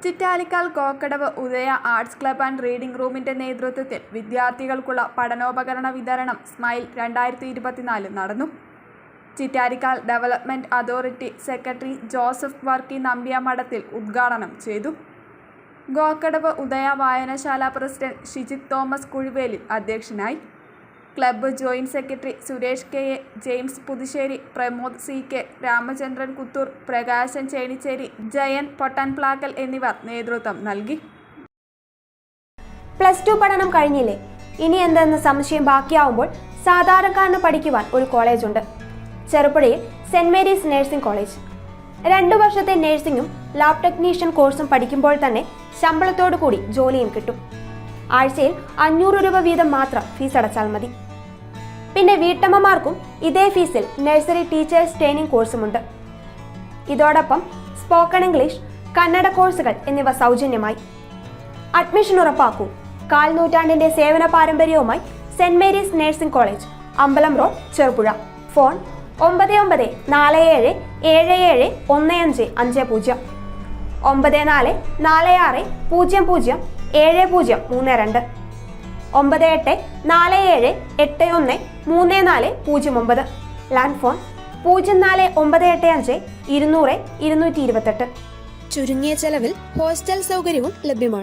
ചിറ്റാലിക്കാൽ Kokkadavu Udaya arts club and reading റൂമിന്റെ നേതൃത്വത്തിൽ വിദ്യാർത്ഥികൾക്കുള്ള പഠനോപകരണ വിതരണം സ്മൈൽ 2024 നടന്നു. Chittarikkal development authority secretary Joseph Varkey നമ്പ്യാമഠത്തിൽ ഉദ്ഘാടനം ചെയ്തു. കോക്കടവ് ഉദയ വായനശാല പ്രസിഡന്റ് ഷിജിത് തോമസ് കുഴുവേലിൽ അധ്യക്ഷനായി. Club joint secretary Suresh K A, James Puthussery, Pramod C K, Ramachandran Kuthur, Prakashan Chenicheri, Jayan Pottanplackal എന്നിവർ നേതൃത്വം നൽകി. +2 പഠനം കഴിഞ്ഞില്ലേ, ഇനി എന്തെന്ന് സംശയം ബാക്കിയാവുമ്പോൾ സാധാരണക്കാരന് പഠിക്കുവാൻ ഒരു കോളേജുണ്ട്. ചെറുപുഴയിൽ സെന്റ് മേരീസ് നഴ്സിംഗ് കോളേജ്. 2 വർഷത്തെ നഴ്സിംഗും ലാബ് ടെക്നീഷ്യൻ കോഴ്സും പഠിക്കുമ്പോൾ തന്നെ ശമ്പളത്തോടു കൂടി ജോലിയും കിട്ടും. ആഴ്ചയിൽ 500 രൂപ വീതം മാത്രം ഫീസ് അടച്ചാൽ മതി. പിന്നെ വീട്ടമ്മമാർക്കും ഇതേ ഫീസിൽ നഴ്സറി ടീച്ചേഴ്സ് ട്രെയിനിങ് കോഴ്സുമുണ്ട്. ഇതോടൊപ്പം സ്പോക്കൺ ഇംഗ്ലീഷ്, കന്നഡ കോഴ്സുകൾ എന്നിവ സൗജന്യമായി. അഡ്മിഷൻ ഉറപ്പാക്കൂ. 1/4 നൂറ്റാണ്ടിന്റെ സേവന പാരമ്പര്യവുമായി സെന്റ് മേരീസ് നഴ്സിംഗ് കോളേജ്, അമ്പലം road, Cherupuzha. Phone 9947771550 9446007032 9847813409. Land phone 04985 200 228. ചുരുങ്ങിയ ചെലവിൽ ഹോസ്റ്റൽ സൗകര്യവും ലഭ്യമാണ്.